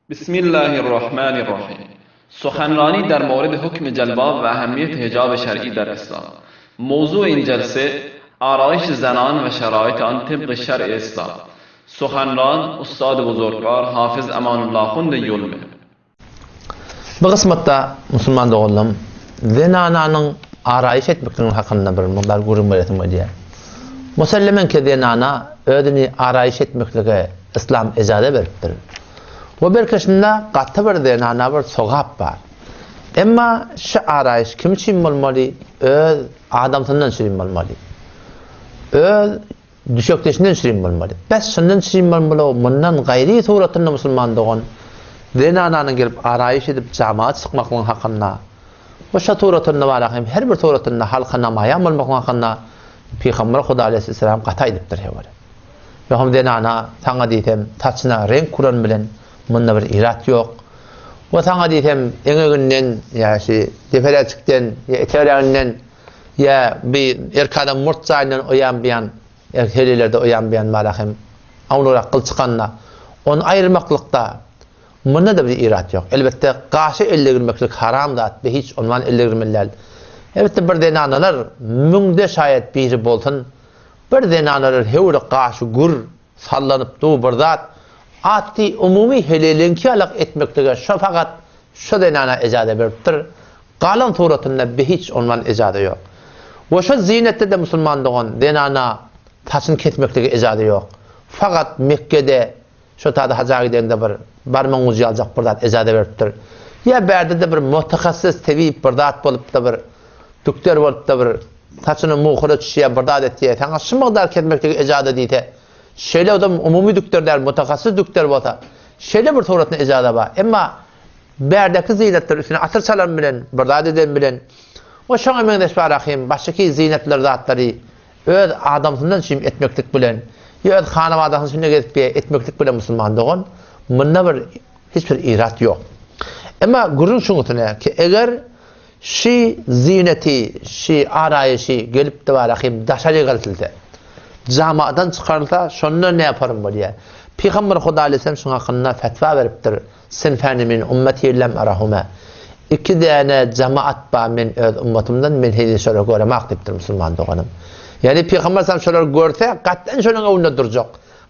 Bismillahirrahmanirrahim. سخنرانی در مورد حکم جلباب و اهمیت حجاب شرعی در اسلام. موضوع این جلسه آرایش زنان و شرایط آن طبق شرع اسلام. سخنران استاد بزرگوار حافظ امان الله خند یلمه. Bu qismatda musulman doğullum zenananın arayış etmekinin hakkında bir muhtar görünmeliyetim var diye. Musallimen ki zenana ödünü arayış etmekliğe İslam icazet veriptir. Bu bir kişinde katı bir zenana bir sogap var. Ama şu arayış kim için olmalı? Öz adamsından sürüm olmalı. Öz düşükleşinden sürüm olmalı. Bes şundan sürüm olmalı. Bundan gayri suratında musulman doğun. Zenananın gelip arayış edip cemaat çıkmakların hakkında bu şaturatında var her bir turatında halka namaya olmakların hakkında Peygamber Huda Aleyhisselam kata ediptir hevar. Yohum zenana sana diyetem taçına renk kuran bilen bunda bir irat yok. O sana diyetem engegünden ya deferaçıkten ya eterağından ya bir erkadan murtsayından oyanmayan erkelilerde oyanmayan malahim avnurarak kıl çıkanla onu ayırmaklıkta bunda da bir irat yok. Elbette karşı elle girmeklik haram da ve hiç ondan elle girmeler. Elbette bir denanalar mümde şayet biri bolsun bir denanalar hevre karşı gur sallanıp doğu bir zat ati umumi helelinki alak etmekliğe şu fakat şu denana icade veriptir. Kalan suratında ve hiç ondan icade yok. Ve şu zinette de musulman doğan denana taşın ketmekliğe icade yok. Fakat Mekke'de şu tadı hacca giderinde bir barman ucu alacak bir zat icade veriptir. Ya berde de bir mutakassis tevip bir zat bolup da bir doktor bolup da bir saçını muhura çişiye bir zat ettiye sana şu miqdar ketmekliğe icade deyte. Şöyle adam umumi doktorlar mutakassis doktor bolsa şöyle bir suratına icade var. Ama berdeki zinetler üstüne atır çalan bilen bir zat eden bilen o şoňa meňdeş barahim başdaki zinetler zatları öz adamsından şim etmeklik bilen ya hanamadan şuna gezip etmeklik bilen musulman doğun bunda bir hiçbir irat yok. Ama gurun şuňutuna ki eger şi zineti, şi arayışı gelip de barahim daşaly galtildi. Cemaatdan çıkarılsa şonda ne yaparım bu diye. Peygamber Huda Aleyhisselam şuna hakkında fetva veriptir. Sinfani min ummeti lem arahuma. İki tane cemaat ba men öz ummatimden men hedi şöyle göremek diptir musulman doğanım. Yani Peygamber sallallahu aleyhi ve sellem görse kattan şonun önünde duracak.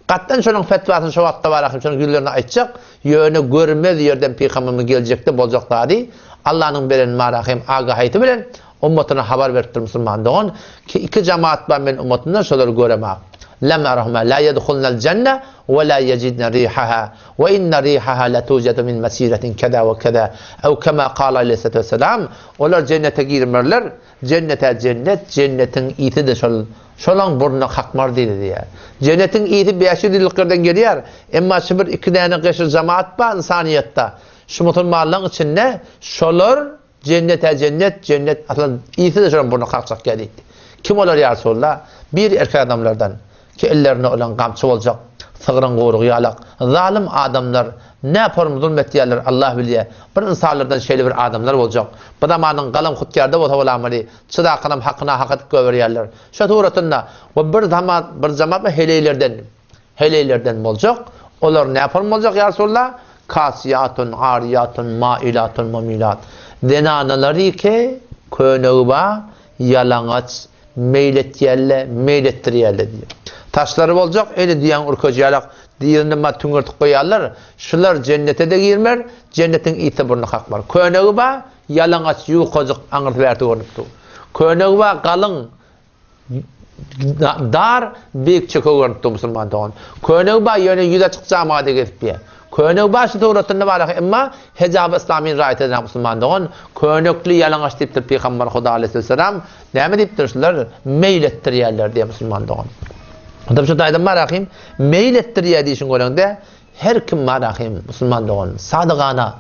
Kattan şonun fetvasını şu vaqtda barahim şonun güllerini aytacak. Yönü görmez yerden Peygamberimiz gelecekte bolacak dedi. Allah'ın beren marahim agahiyeti bilen ummatına haber veriptir musulman doğan ki iki cemaat ba men ummatimden şoları göremek. Lem arahuma la yedhulnal cennet ve la yecidna rihaha ve inna rihaha la tujadu min masiratin kada ve kada ev kema qala aleyhissalatu vesselam olar cennete girmerler cennetin iti de şolan burnuna hakmar dedi diye cennetin iti 5 yıllıklardan geliyor emma şu bir iki tane qeşir cemaat ba insaniyetta şu musulmanların içinde şolar cennet atlan iti de şolan burnuna haksak geldi kim olar ya Resulullah bir erkek adamlardan ki ellerine olan kamçı olacak, sığırın qoruğu yalak, zalim adamlar, ne yaparım zulmet diyorlar Allah biliyor. Bir insanlardan şeyli bir adamlar olacak. Bu zamanın kalam hutkarda olamalı, çıda kalam hakkına hakatık görüyorlar. Şu tuğratında, bir zaman heleylerden olacak. Onlar ne yaparım olacak ya Resulullah? Kasiyatun, ariyatun, mailatun, mumilat. Denanaları ki, könüğüba, yalanaç, meylettiriyelle diyor. Taşları olacak, öyle diyen urkacıyalak, diğerinde ma tüngürtük koyarlar, şular cennete de girmer, cennetin iti burnu hakmar. Könüğü ba, yalanaç, yuğucuk, anırt verdi görünüptü. Könüğü ba, kalın, dar, büyük çıkı görünüptü musulman doğun. Könüğü ba, yöne yüze çıkacağım adı getip Könüğü ba, şu tuğratında var ama hecab-ı İslami'nin rayet eden musulman doğun. Könüklü yalanaç deyiptir Peygamber Huda Aleyhisselam. Ne mi deyiptir şular? Meylettiriyerler diye musulman doğun. Tabi şu daydan marahim meylettiriye deyişin görende her kim marahim musulman doğun sadıgana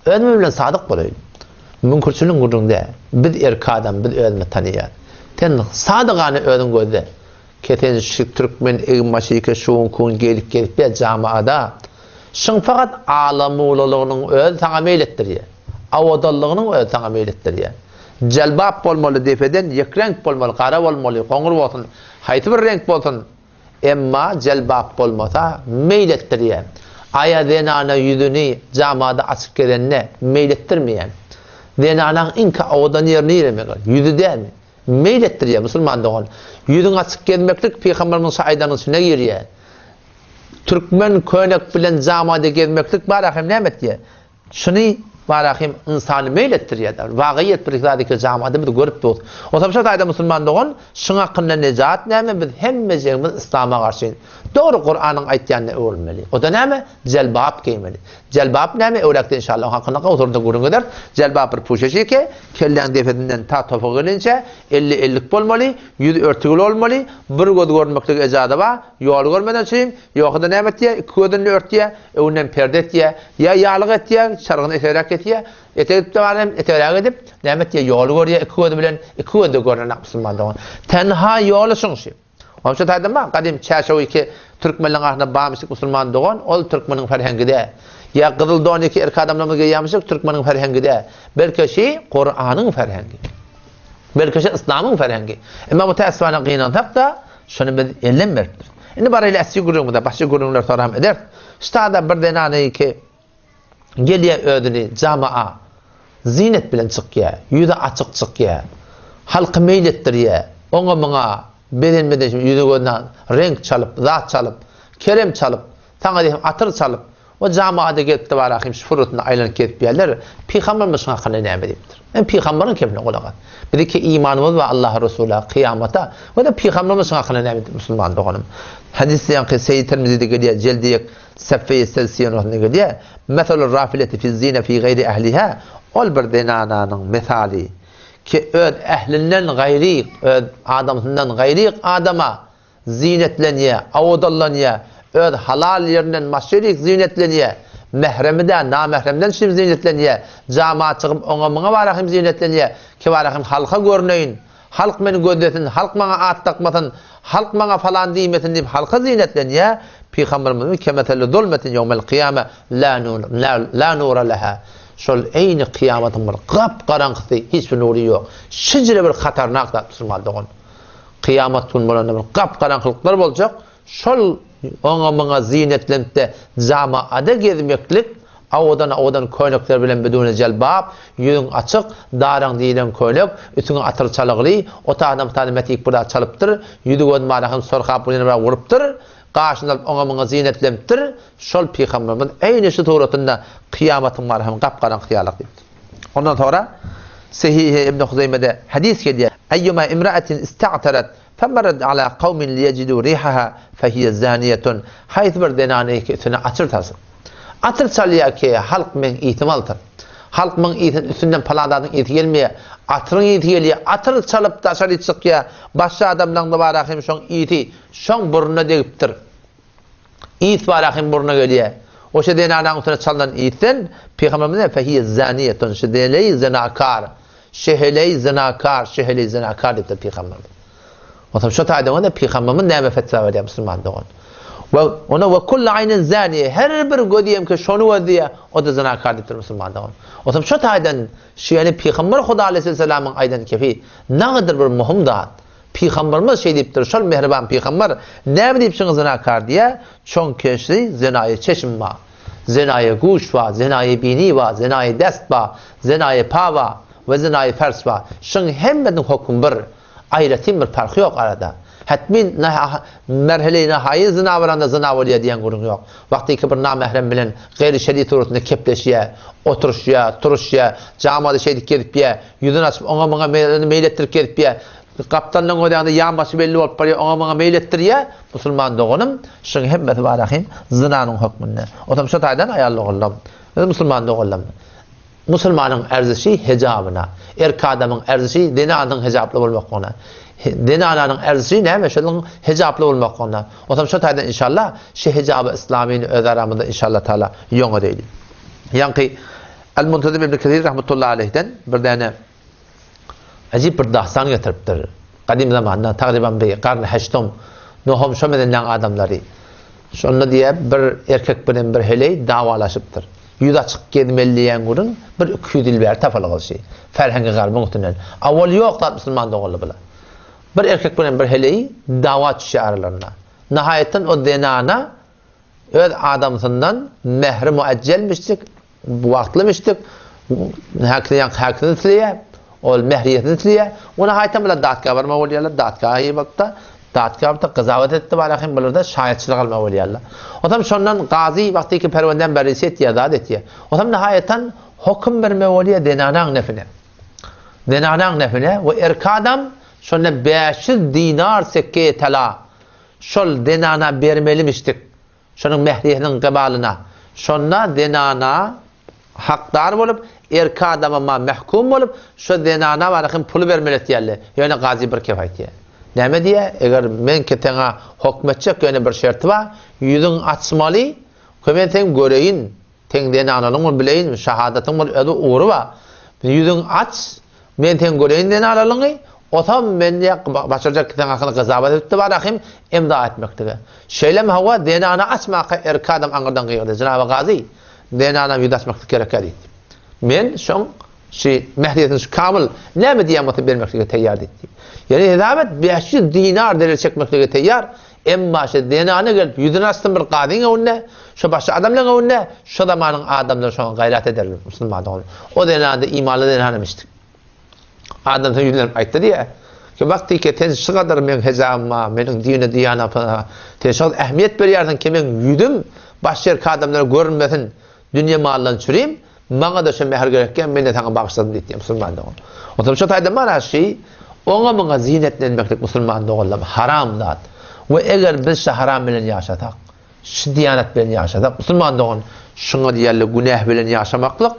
ölme bilen sadık bolaydı. Mümkürçülün gurrunda biz erkadan biz ölme tanıyar. Ten sadıgana ölün gözde. Keten Türkmen egmaşike şuun kun gelip bir camiada şun fakat alamululuğunun öl sana meylettiriye. Avadallığının öl sana meylettiriye. Celbab bolmalı defeden yek renk bolmalı, qara bolmalı, qoňur bolsun, haýty bir renk bolsun. Emma celbab bolmasa meylettiriye. Aya zenana yüzünü camada açık gelenine meylettirmeyen. Zenana'nın inka odan yerini yeremek. Yüzü değil mi? Meylettiriyor Müslüman doğan. Yüzün açık gelmeklik Peygamber'in saydanın üstüne giriyor. Türkmen köynek bilen camada gelmeklik barakim nemet diye. Şunu barakim insanı meylettiriyor. Vagiyet bir iktisadaki camada bir görüp doğdu. O tabi şatayda Müslüman doğan şun hakkında necat neyme biz hemmecimiz İslam'a karşıyız. Doğru Kur'an'ın ayetlerini öğrenmeli. O da neyme? Celbab giymeli. Celbab neyme? Öğrekte inşallah hakkında oturunda görün eder. Celbab bir puşeşi ki kellen defetinden ta topu gelince 50-50'lik olmalı, yüz örtülü olmalı, bir göz görmeklik ecadı var. Yol görmeden şeyim, yok da neyme diye, iki gözünü ört diye, önden perde et diye, ya yağlık et diye, şarkını eterek et diye, eterek edip, neyme diye yol gör diye, iki göz bilen, iki göz de görünen Müslüman. Tenha yolu şunşi. Onun için taydın mı? Kadim çeşevi ki Türkmenlerin ahına bağımlılık Müslüman doğan, ol Türkmenin ferhengide. Ya Kızıl Doğan iki erkek adamlarımız gelmişik Türkmenin ferhengide. Belki şey Kur'an'ın ferhengi. Belki şey İslam'ın ferhengi. Ama bu teessüfane kıyınansak da şunu biz ellen verdir. Şimdi barayla eski gururumda, başka gururumlar soram eder. İşte bir denanayı ki geliye ödünü cama'a zinet bilen çıkıyor, yüzü açık çıkıyor, halkı meylettiriyor, ona bana bedenmeden yüzü gözünden renk çalıp, zat çalıp, kerem çalıp, sana diyeyim atır çalıp, o camiada gelip de var ahim şufurutuna aylanıp gelip yerler, Peygamberimiz hakkında ne emrediptir. Peygamberin kefine kulağı. Bir de ki imanımız ve Allah Resulü'ne kıyamata, o da Peygamberimiz hakkında ne emredip Müslüman doğanım. Hadis-i yankı Seyyid Tirmizi'de geliyor, celdiye Seffe-i Selsiyon ruhuna geliyor, Methalur rafileti fi zine fi gayri ehliha, ol bir denananın methali, ki öd ehlinden gayri, öd adamından gayri adama zinetleniye, avudallaniye, öd halal yerinden maşerik zinetleniye, mehremiden, namehremden şimdi zinetleniye, camiye çıkıp ona bana varahim zinetleniye, ki varahim halka görneyin, halk beni gözletin, halk bana at takmasın, halk bana falan diyemesin deyip halka zinetleniye, Peygamberimiz kemetelle dolmetin yevmel kıyame la nura leha. Şol eyni kıyametin bir qap qaranqısı hiçbir nuru yok. Şicre bir xatarnak da Müslüman doğun. Kıyamet gün bolanda bir qap qaranqılıklar bolacak. Şol ona bana zinetlenip de camiada gezmeklik awadan köynekler bilen bedune celbab, yüzün açık, darang diýilen köýnek, üstüne atır çalıgly, o taýdan metik burada çalıptır, yüzü göz marahyn sorkap bilen bir urupdyr. Qarşında ona zinetlenipdir. Şol Peygamberimiz eyni şu turatında kıyametin var hem qapqaran qiyalık deyip. Ondan sonra Sahih İbn Huzeyme'de hadis geliyor. Eyyuma imra'atin ista'tarat femarad ala qawmin liyajidu rihaha fehiye zaniyetun. Hayth bir denane ki üstüne atırtasın. Atır çalıya ki halk men ihtimaldır. Halk men üstünden paladadın eti gelmeye, atırın eti geliyor. Atır çalıp da dışarı çıkıyor. Başka adamdan da var ahim şon eti, şon burnuna deyiptir. İt var ahim burnuna geliyor. O şey denanın üstüne çalınan etten, Peygamberimiz fehiye zaniyetun, şedeley zinakar, şeheleyi zinakar deyiptir Peygamberimiz. O tabi şu tayyda da Peygamberimiz neyme fetva veriyor Müslüman doğun. Ona ve kullu aynen zaniye, her bir gödiyem ki şonu ödüye, o da zinakar deyiptir Müslüman doğun. O tabi şu tayydan, yani Peygamber Huda Aleyhisselam'ın aydan kefi, ne kadar bir muhim dağıt. Peygamberimiz şey deyiptir, şol mehriban Peygamber, ne deyip şunu zinakar diye, çoğun kişi zinayı çeşim var, zinayı guş var, zinayı bini var, zinayı dest var, zinayı pa var ve zinayı fers var. Şun hemmenin hüküm bir, ayrıtin bir farkı yok arada. Hatmin merhele-i nihayı zina varanda zina varıya diyen gurun yok. Vakti ki bir namehrem bilen gayri şer'i turutunda kepleşiye, oturuşuya, turuşuya, camada şeydik gelip ye, yüzün açıp ona bana meylettirip gelip ye, kaptanın odağında yağması belli olup paraya ona bana meylettir ye, Müslüman doğunum, şun hemmeti var ahim, zinanın hükmünde. O tam şu taydan ayarlı oğlum, Müslüman doğulum. Müslümanın erzişi hecabına, erkek adamın erzişi dinanın hecablı olmak ona. Dinanın erzişi ne? Mesela hecablı olmak ona. O zaman şu taydan inşallah şu hecabı İslami'nin öz aramında inşallah Teala yolu değil. Yani El-Muntazim İbn Kesir rahmetullahi aleyh'den bir tane acayip bir dahsan getiriptir. Kadim zamanında takriben bir karn haştom nuhum şömeden adamları. Şonda diye bir erkek bilen bir heley davalaşıptır. Yüz açık gedmeliyen gurun bir 200 il ber tafalığı şey. Ferhangi garbın üstünden. Avval yok da Müslüman doğulu bile. Bir erkek bilen bir heleyi dava düşü aralarına. Nihayetten o denana öz adamsından mehri muaccelmiştik, vaktlimiştik, hakkını tiliye, ol mehriyetini tiliye, ona haytan bile datka varma oluyarlar, datka iyi vakta, datka da kızavet etti barakim bulurda şayetçilik alma oluyarlar. O zaman şondan gazi vaktiki pervenden berisiyet yadat etiye. O zaman nihayetten hukm verme oluyor denanan nefine. Denanan nefine ve erkadam şonda 500 dinar sekkeye tala şol denana vermelimiştik. Şonun mehriyetinin kıbalına. Şonda denana hakdar bolup erkadama mahkum bolup şu denana barakim pulu vermelet yerli. Yani gazi bir kefayet diye. Näme diye? Eger men ketene hukmetçek ýöne bir şerti bar, ýüzüň açmaly, kömen sen göreýin, teň denananyň bileýin, şahadatyň bir ödü uğru bar. Ýüzüň aç, men teň göreýin denananyň, otam men ýa başarjak ketene hakyny gazabat etdi barahim, imda etmekdige. Şeýlem hawa denana açmaky erkadam aňyrdan gyýyrdy. Janaby gazi, denana ýüz açmak gerek diýdi. Men şoň mehriyetiniz kamil näme diýýär bermeklige teýýar diýdi. Yani hidamet 500 dinar derel çekmekle teyyar. Emma şu denanı gelip yüzüne astın bir kadın önüne, şu başka adamla önüne, şu zamanın adamları şu an gayret ederler Müslüman olur. O denanı imanlı denanmıştık. Adam sen yüzüne ayıttı diye. Ki vakti ki tez şu kadar men hezamma, benim dine diyana falan. Teşhis ehemmiyet veriyorsun ki men yüdüm, başka adamları görmesin, dünya mallarını süreyim. Bana da şu meher gerekken ben de sana bağışladım diye Müslüman olur. O zaman şu tayda var şey. Ona bana zinetlenmeklik Müslüman doğullam haram dat. Ve eğer biz haram bilen yaşatak, şu diyanet bilen yaşatak, Müslüman doğun şuna diyerli günah bilen yaşamaklık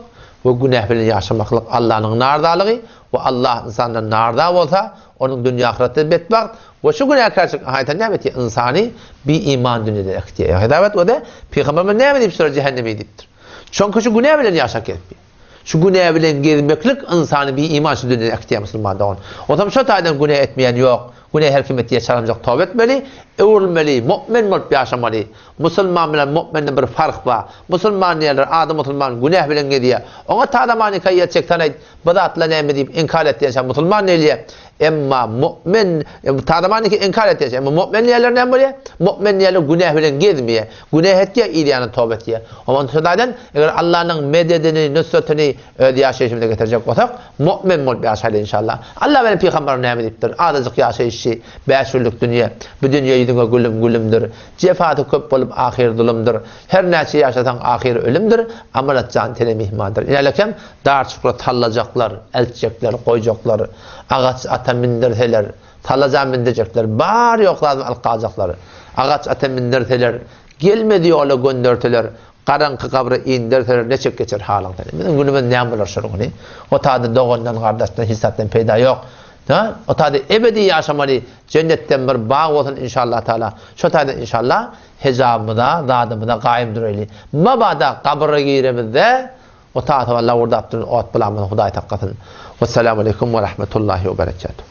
ve günah bilen yaşamaklık Allah'ın nardalığı ve Allah insanın narda olsa onun dünya ahirette betbakt ve şu günah karşı hayatan ne beti insani bir iman dünyada ektiye. Hidavet o da Peygamber'in ne edip sonra cehenneme ediptir. Çünkü şu günah bilen yaşak etmiyor. Şu günah bilen gezmeklik insanı bir iman şu dünyada ektiye Müslüman doğun. O zaman şu taydan günah etmeyen yok. Günah her kim ettiye çalamacak, tövbe etmeli, öğrenmeli, mümin olup yaşamalı. Müslüman bilen müminde bir fark var. Müslüman yerler, adı Müslüman günah bilen gidiyor. Ona tadamani kayyet çektanaydı, bıdatla neyme deyip inkar ettiye Müslüman neyliye. Emma mümin, tadamani ki inkar ettiye. Ama mümin yerler ne böyle? Mümin yerler günah bilen gezmeye. Günah ettiye, iyiliğine tövbe ettiye. O zaman şu taydan, eğer Allah'ın mededini, nüsretini öde yaşayışımıza getirecek olsak, mümin olup yaşayla inşallah. Allah benim peygamberim neyme deyiptir. Adacık yaşayış 5 yıllık dünya, bu dünya yüzüne gülümdür. Cefatı köp bolup ahir zulümdür. Her näçe yaşatan ahir ölümdür. Amalat can tele mihmandır. İlerlekem dar çukura tallacaklar, elçecekler, koyacaklar, ağaç ata mindirteler, tallacan mindirecekler, bar yoklardan alqacaklar, ağaç ata mindirteler, gelmedi yola gönderteler, karanqı kabra indirteler, ne çek geçer halan tele. Bizim günümüz ne yapılır şurunu? O tadı doğundan, kardeşten, hissattan peyda yok. O tadı ebedi yaşamalı cennetten bir bağ olsun inşallah Teala. Şu tadı inşallah hicabımda, dadımda kaimdir öyle. Mabada kabra giremizde o tadı vallahi orada yaptırın, o at bulamını Huday takkatın. Vesselamu aleyküm ve rahmetullahi ve berekatuhu.